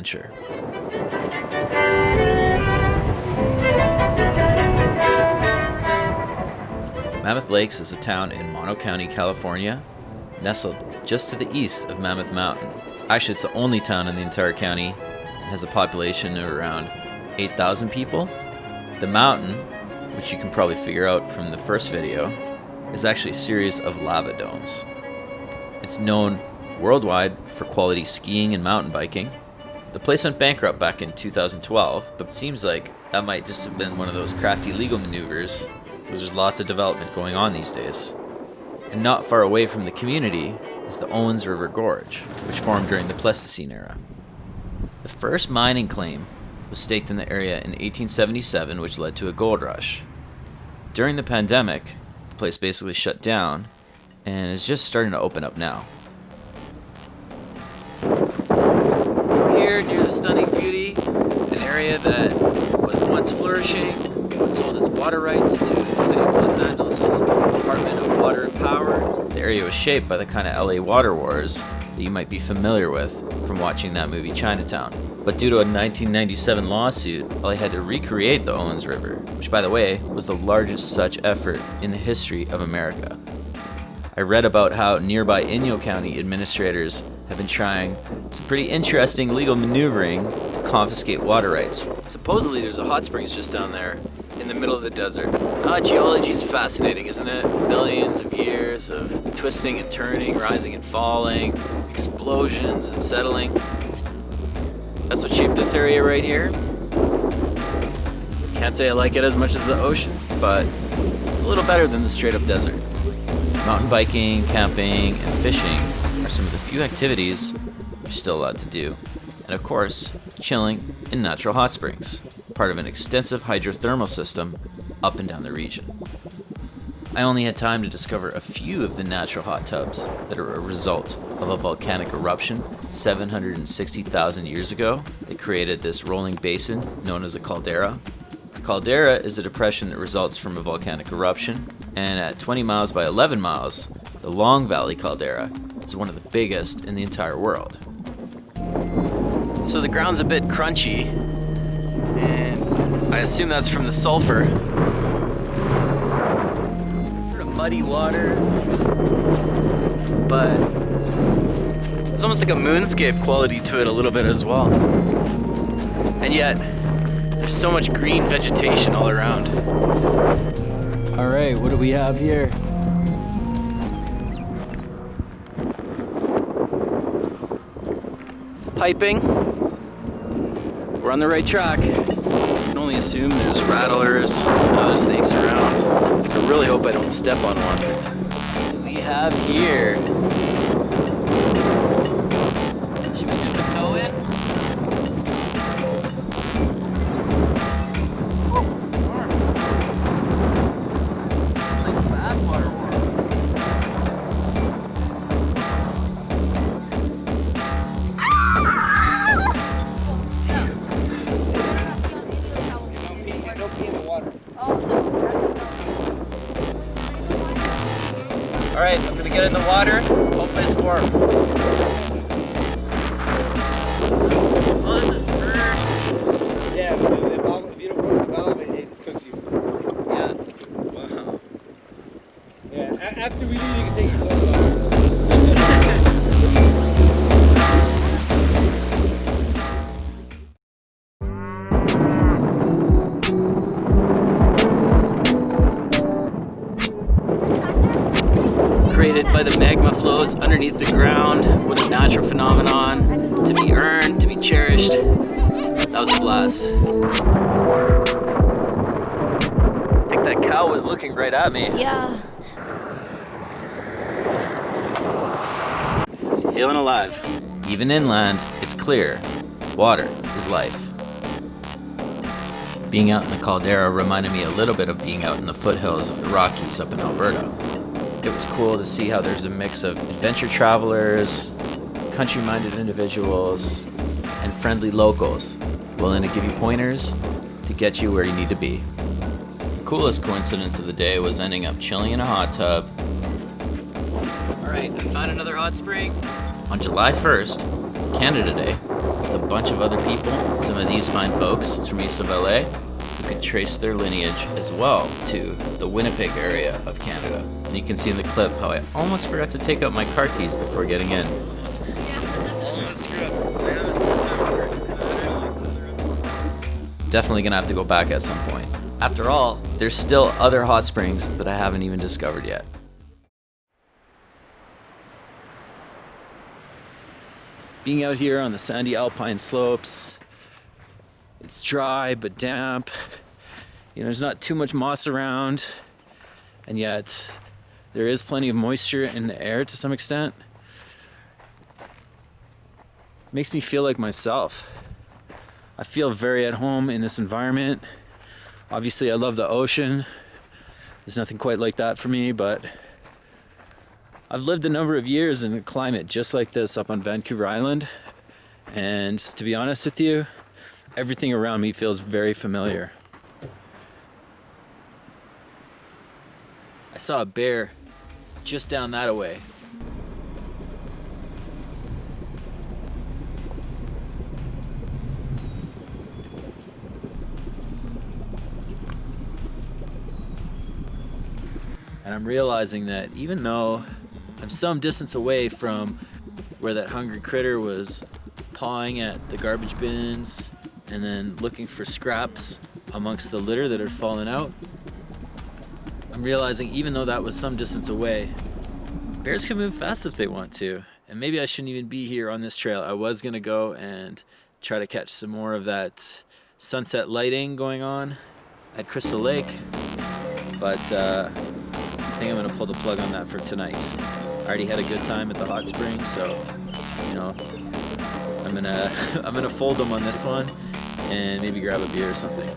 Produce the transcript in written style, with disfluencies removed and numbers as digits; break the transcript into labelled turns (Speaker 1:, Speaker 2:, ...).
Speaker 1: adventure. Mammoth Lakes is a town in Mono County, California, nestled just to the east of Mammoth Mountain. Actually, it's the only town in the entire county. It has a population of around 8,000 people. The mountain, which you can probably figure out from the first video, is actually a series of lava domes. It's known worldwide for quality skiing and mountain biking. The place went bankrupt back in 2012, but it seems like that might just have been one of those crafty legal maneuvers, because there's lots of development going on these days. And not far away from the community is the Owens River Gorge, which formed during the Pleistocene era. The first mining claim was staked in the area in 1877, which led to a gold rush. During the pandemic, the place basically shut down and is just starting to open up now. We're here near the stunning beauty, an area that was once flourishing, but sold its water rights to the city of Los Angeles' Department of Water and Power. The area was shaped by the kind of LA water wars that you might be familiar with from watching that movie Chinatown. But due to a 1997 lawsuit, LA had to recreate the Owens River, which, by the way, was the largest such effort in the history of America. I read about how nearby Inyo County administrators have been trying some pretty interesting legal maneuvering to confiscate water rights. Supposedly there's a hot springs just down there in the middle of the desert. Geology is fascinating, isn't it? Billions of years of twisting and turning, rising and falling, explosions and settling. That's what shaped this area right here. Can't say I like it as much as the ocean, but it's a little better than the straight up desert. Mountain biking, camping, and fishing are some of the few activities you're still allowed to do. And of course, chilling in natural hot springs, part of an extensive hydrothermal system up and down the region. I only had time to discover a few of the natural hot tubs that are a result of a volcanic eruption 760,000 years ago that created this rolling basin known as a caldera. A caldera is a depression that results from a volcanic eruption, and at 20 miles by 11 miles, the Long Valley caldera is one of the biggest in the entire world. So the ground's a bit crunchy, and I assume that's from the sulfur. Sort of muddy waters, but it's almost like a moonscape quality to it a little bit as well. And yet, there's so much green vegetation all around.
Speaker 2: All right, what do we have here?
Speaker 1: Piping. We're on the right track. I can only assume there's rattlers and other snakes around. I really hope I don't step on one. What do we have here? Should we dip a toe in? Alright, I'm gonna get in the water. Hopefully it's warm. Oh, this is burnt.
Speaker 3: Yeah, if you don't close the valve, it cooks you.
Speaker 1: Yeah. Wow.
Speaker 3: Yeah, after we leave, you can take your clothes off.
Speaker 1: Created by the magma flows underneath the ground. What a natural phenomenon. To be earned, to be cherished. That was a blast. I think that cow was looking right at me.
Speaker 4: Yeah.
Speaker 1: Feeling alive. Even inland, it's clear. Water is life. Being out in the caldera reminded me a little bit of being out in the foothills of the Rockies up in Alberta. It was cool to see how there's a mix of adventure travelers, country-minded individuals, and friendly locals willing to give you pointers to get you where you need to be. The coolest coincidence of the day was ending up chilling in a hot tub. Alright, I found another hot spring. On July 1st, Canada Day, with a bunch of other people, some of these fine folks from east of LA, who could trace their lineage as well to the Winnipeg area of Canada. And you can see in the clip how I almost forgot to take out my car keys before getting in. Definitely gonna have to go back at some point. After all, there's still other hot springs that I haven't even discovered yet. Being out here on the sandy alpine slopes, it's dry but damp. You know, there's not too much moss around, and yet there is plenty of moisture in the air to some extent. Makes me feel like myself. I feel very at home in this environment. Obviously, I love the ocean. There's nothing quite like that for me, but I've lived a number of years in a climate just like this up on Vancouver Island, and to be honest with you, everything around me feels very familiar. I saw a bear just down that way. And I'm realizing that even though I'm some distance away from where that hungry critter was pawing at the garbage bins and then looking for scraps amongst the litter that had fallen out, I'm realizing even though that was some distance away, bears can move fast if they want to. And maybe I shouldn't even be here on this trail. I was gonna go and try to catch some more of that sunset lighting going on at Crystal Lake, but I think I'm gonna pull the plug on that for tonight. I already had a good time at the hot springs, so you know, I'm gonna fold them on this one and maybe grab a beer or something.